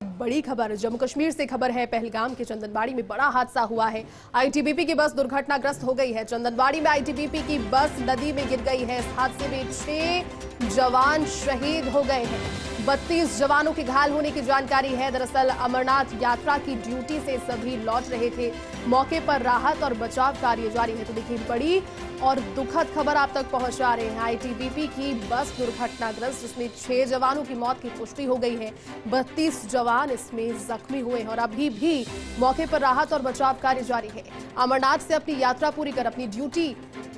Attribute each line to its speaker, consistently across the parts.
Speaker 1: बड़ी खबर जम्मू कश्मीर से खबर है। पहलगाम के चंदनबाड़ी में बड़ा हादसा हुआ है। आईटीबीपी की बस दुर्घटनाग्रस्त हो गई है। चंदनबाड़ी में आईटीबीपी की बस नदी में गिर गई है। इस हादसे में 6 जवान शहीद हो गए हैं। 32 जवानों के घायल होने की जानकारी है। दरअसल अमरनाथ यात्रा की ड्यूटी से सभी लौट रहे थे। मौके पर राहत और बचाव कार्य जारी है। तो देखिए, बड़ी और दुखद खबर आप तक पहुंचा रहे हैं। आईटीबीपी की बस दुर्घटनाग्रस्त, जिसमें 6 जवानों की मौत की पुष्टि हो गई है। 32 जवान इसमें जख्मी हुए हैं और अभी भी मौके पर राहत और बचाव कार्य जारी है। अमरनाथ से अपनी यात्रा पूरी कर, अपनी ड्यूटी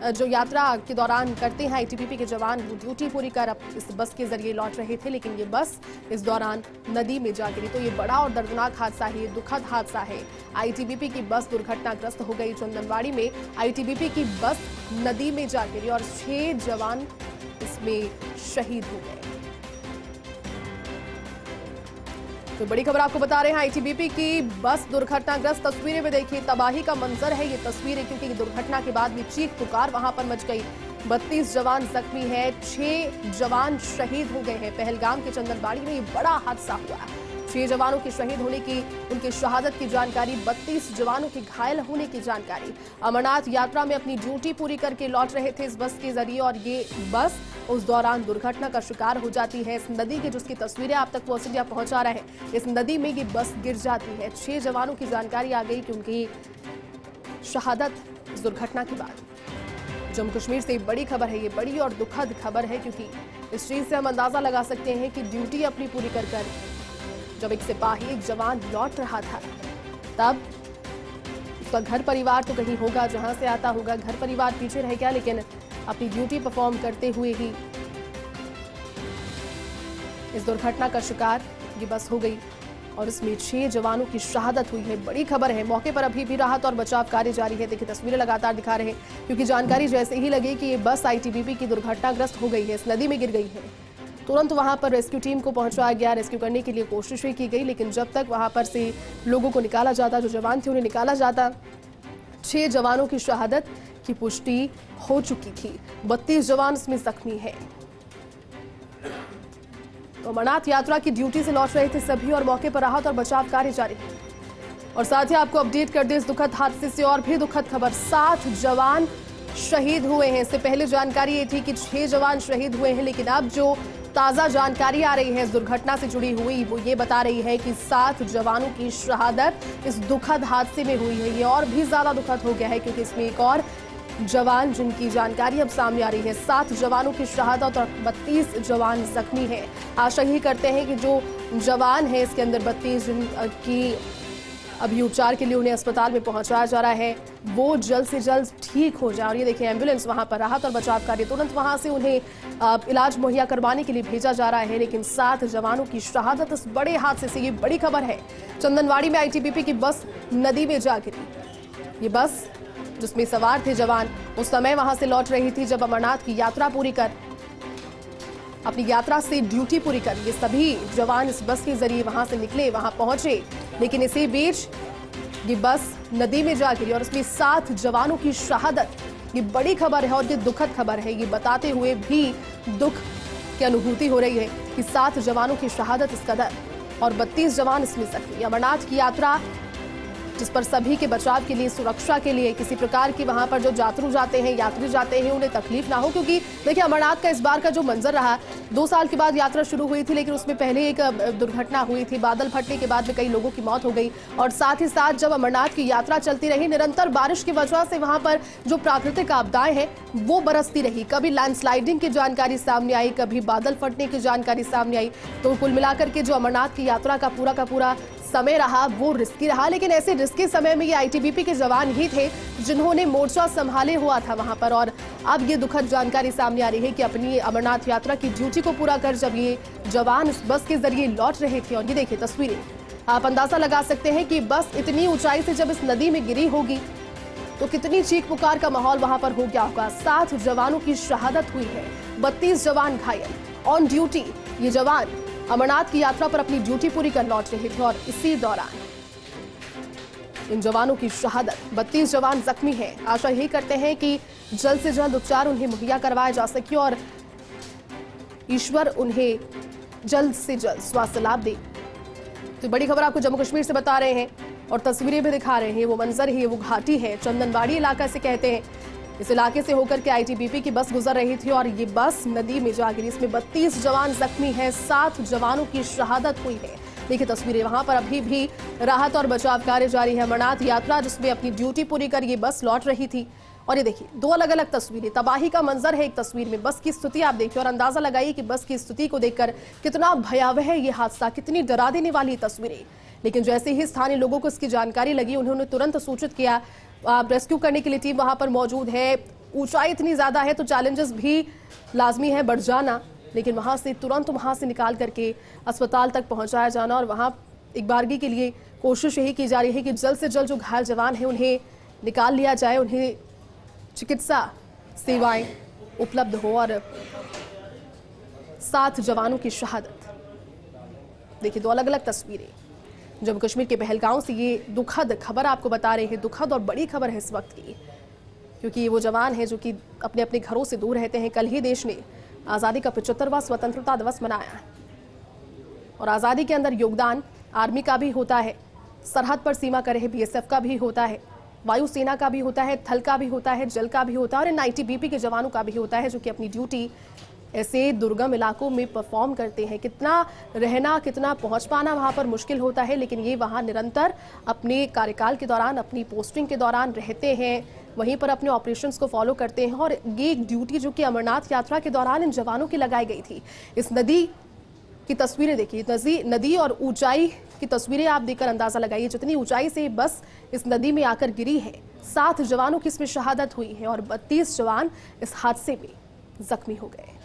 Speaker 1: जो यात्रा के दौरान करते हैं आईटीबीपी के जवान, वो ड्यूटी पूरी कर अब इस बस के जरिए लौट रहे थे, लेकिन ये बस इस दौरान नदी में जा गिरी। तो ये बड़ा और दर्दनाक हादसा है, ये दुखद हादसा है। आईटीबीपी की बस दुर्घटनाग्रस्त हो गई। चंदनबाड़ी में आईटीबीपी की बस नदी में जा गिरी और 6 जवान इसमें शहीद हो गए। तो बड़ी खबर आपको बता रहे हैं, आईटीबीपी की बस दुर्घटनाग्रस्त। तस्वीरें में देखिए, तबाही का मंजर है ये तस्वीरें, क्योंकि दुर्घटना के बाद भी चीख पुकार वहां पर मच गई। 32 जवान जख्मी है, 6 जवान शहीद हो गए हैं। पहलगाम के चंदनबाड़ी में ये बड़ा हादसा हुआ। 6 जवानों के शहीद होने की, उनकी शहादत की जानकारी, 32 जवानों के घायल होने की जानकारी। अमरनाथ यात्रा में अपनी ड्यूटी पूरी करके लौट रहे थे इस बस के जरिए और ये बस उस दौरान दुर्घटना का शिकार हो जाती है। इस नदी की जिसकी तस्वीरें आप तक वॉइस इंडिया पहुंचा रहे हैं, इस नदी में ये बस गिर जाती है। 6 जवानों की जानकारी आ गई कि उनकी शहादत इस दुर्घटना के बाद। जम्मू कश्मीर से बड़ी खबर है, ये बड़ी और दुखद खबर है, क्योंकि इस चीज से हम अंदाजा लगा सकते हैं कि ड्यूटी अपनी पूरी कर जब एक सिपाही, एक जवान लौट रहा था, तब उसका घर परिवार तो कहीं होगा, जहां से आता होगा, घर परिवार पीछे रह गया, लेकिन अपनी ड्यूटी परफॉर्म करते हुए ही इस दुर्घटना का शिकार ये बस हो गई और इसमें 6 जवानों की शहादत हुई है। बड़ी खबर है। मौके पर अभी भी राहत और बचाव कार्य जारी है। देखिए, तस्वीरें लगातार दिखा रहे हैं, क्योंकि जानकारी जैसे ही लगी कि ये बस आईटीबीपी की दुर्घटनाग्रस्त हो गई है, इस नदी में गिर गई है, तुरंत वहां पर रेस्क्यू टीम को पहुंचाया गया। रेस्क्यू करने के लिए कोशिशें की गई, लेकिन जब तक वहां पर से लोगों को निकाला जाता, जो जवान थे उन्हें निकाला जाता, 6 जवानों की शहादत की पुष्टि हो चुकी थी। 32 जवान इसमें जख्मी हैं। तो अमरनाथ यात्रा की ड्यूटी से लौट रहे थे सभी और मौके पर राहत और बचाव कार्य जारी है। और साथ ही आपको अपडेट कर दें इस दुखद हादसे से और भी दुखद खबर, 7 जवान शहीद हुए हैं। इससे पहले जानकारी ये थी कि 6 जवान शहीद हुए हैं, लेकिन अब जो ताजा जानकारी आ रही है इस दुर्घटना से जुड़ी हुई, वो ये बता रही है कि 7 जवानों की शहादत इस दुखद हादसे में हुई है। ये और भी ज्यादा दुखद हो गया है, क्योंकि इसमें एक और जवान जिनकी जानकारी अब सामने आ रही है। 7 जवानों की शहादत और 32 जवान जख्मी हैं। आशा यही करते हैं कि जो जवान है इसके अंदर 32 की अभी उपचार के लिए उन्हें अस्पताल में पहुंचाया जा रहा है, वो जल्द से जल्द ठीक हो जाए। और ये देखिए, एम्बुलेंस वहां पर राहत और बचाव कार्य, तुरंत वहां से उन्हें इलाज मुहैया करवाने के लिए भेजा जा रहा है। लेकिन 7 जवानों की शहादत इस बड़े हादसे से, ये बड़ी खबर है। चंदनबाड़ी में आईटीबीपी की बस नदी में जा गिरी। ये बस जिसमें सवार थे जवान, उस समय वहां से लौट रही थी, जब अमरनाथ की यात्रा पूरी कर, अपनी यात्रा से ड्यूटी पूरी कर, ये सभी जवान इस बस के जरिए वहां से निकले, वहां पहुंचे। लेकिन इसी बीच ये बस नदी में जा गिरी और इसमें 7 जवानों की शहादत। ये बड़ी खबर है और ये दुखद खबर है। ये बताते हुए भी दुख की अनुभूति हो रही है कि 7 जवानों की शहादत इस कदर और 32 जवान इसमें जख्मी। अमरनाथ की यात्रा जिस पर सभी के बचाव के लिए, सुरक्षा के लिए, किसी प्रकार की वहां पर जो यात्री जाते हैं उन्हें तकलीफ ना हो, क्योंकि देखिए अमरनाथ का इस बार का जो मंजर रहा, 2 साल के बाद यात्रा शुरू हुई थी, लेकिन उसमें पहले एक दुर्घटना हुई थी। बादल फटने के बाद में कई लोगों की मौत हो गई और साथ ही साथ जब अमरनाथ की यात्रा चलती रही, निरंतर बारिश की वजह से वहां पर जो प्राकृतिक आपदाएं हैं वो बरसती रही। कभी लैंडस्लाइडिंग की जानकारी सामने आई, कभी बादल फटने की जानकारी सामने आई। तो कुल मिलाकर के जो अमरनाथ की यात्रा का पूरा समय रहा वो रिस्की रहा। लेकिन ऐसे रिस्की समय में ये आईटीबीपी के जवान ही थे जिन्होंने मोर्चा संभाले हुआ था वहां पर। और अब ये दुखद जानकारी सामने आ रही है कि अपनी अमरनाथ यात्रा की ड्यूटी को पूरा कर जब ये जवान इस बस के जरिए लौट रहे थे, और ये देखिए तस्वीरें, आप अंदाजा लगा सकते हैं कि बस इतनी ऊंचाई से जब इस नदी में गिरी होगी तो कितनी चीख पुकार का माहौल वहां पर हो गया होगा। 7 जवानों की शहादत हुई है, 32 जवान घायल। ऑन ड्यूटी ये जवान अमरनाथ की यात्रा पर अपनी ड्यूटी पूरी कर लौट रहे थे और इसी दौरान इन जवानों की शहादत, 32 जवान जख्मी हैं। आशा यही करते हैं कि जल्द से जल्द उपचार उन्हें मुहैया करवाया जा सके और ईश्वर उन्हें जल्द से जल्द स्वास्थ्य लाभ दे। तो बड़ी खबर आपको जम्मू कश्मीर से बता रहे हैं और तस्वीरें भी दिखा रहे हैं। वो मंजर है, वो घाटी है, चंदनबाड़ी इलाका से कहते हैं। इस इलाके से होकर के आईटीबीपी की बस गुजर रही थी और ये बस नदी में जा गिरी। इसमें 32 जवान जख्मी हैं, 7 जवानों की शहादत हुई है। देखिए तस्वीरें, वहां पर अभी भी राहत और बचाव कार्य जारी है। अमरनाथ यात्रा जिसमें अपनी ड्यूटी पूरी कर ये बस लौट रही थी और ये देखिए 2 अलग अलग तस्वीरें, तबाही का मंजर है एक तस्वीर में, बस की स्थिति आप देखिए और अंदाजा लगाइए कि बस की स्थिति को देखकर कितना भयावह है ये हादसा, कितनी डरा देने वाली तस्वीरें। लेकिन जैसे ही स्थानीय लोगों को इसकी जानकारी लगी, उन्होंने तुरंत सूचित किया। रेस्क्यू करने के लिए टीम वहां पर मौजूद है। ऊंचाई इतनी ज्यादा है तो चैलेंजेस भी लाजमी है बढ़ जाना, लेकिन वहां से तुरंत वहां से निकाल करके अस्पताल तक पहुंचाया जाना और वहां एक बारगी के लिए कोशिश यही की जा रही है कि जल्द से जल्द जो घायल जवान हैं उन्हें निकाल लिया जाए, उन्हें चिकित्सा सेवाएं उपलब्ध हो और 7 जवानों की शहादत। देखिए 2 अलग अलग तस्वीरें जम्मू कश्मीर के पहलगांव से, ये दुखद खबर आपको बता रहे हैं। दुखद और बड़ी खबर है इस वक्त की, क्योंकि ये वो जवान हैं जो कि अपने अपने घरों से दूर रहते हैं। कल ही देश ने आज़ादी का 75वां स्वतंत्रता दिवस मनाया और आज़ादी के अंदर योगदान आर्मी का भी होता है, सरहद पर सीमा का रहे बीएसएफ का भी होता है, वायुसेना का भी होता है, थल का भी होता है, जल का भी होता है और आईटीबीपी के जवानों का भी होता है, जो कि अपनी ड्यूटी ऐसे दुर्गम इलाकों में परफॉर्म करते हैं। कितना रहना, कितना पहुंच पाना वहां पर मुश्किल होता है, लेकिन ये वहां निरंतर अपने कार्यकाल के दौरान, अपनी पोस्टिंग के दौरान रहते हैं, वहीं पर अपने ऑपरेशंस को फॉलो करते हैं। और ये एक ड्यूटी जो कि अमरनाथ यात्रा के दौरान इन जवानों की लगाई गई थी। इस नदी की तस्वीरें देखिए, नदी और ऊंचाई की तस्वीरें आप देखकर अंदाजा लगाइए जितनी ऊंचाई से बस इस नदी में आकर गिरी है। 7 जवानों की इसमें शहादत हुई है और 32 जवान इस हादसे में जख्मी हो गए।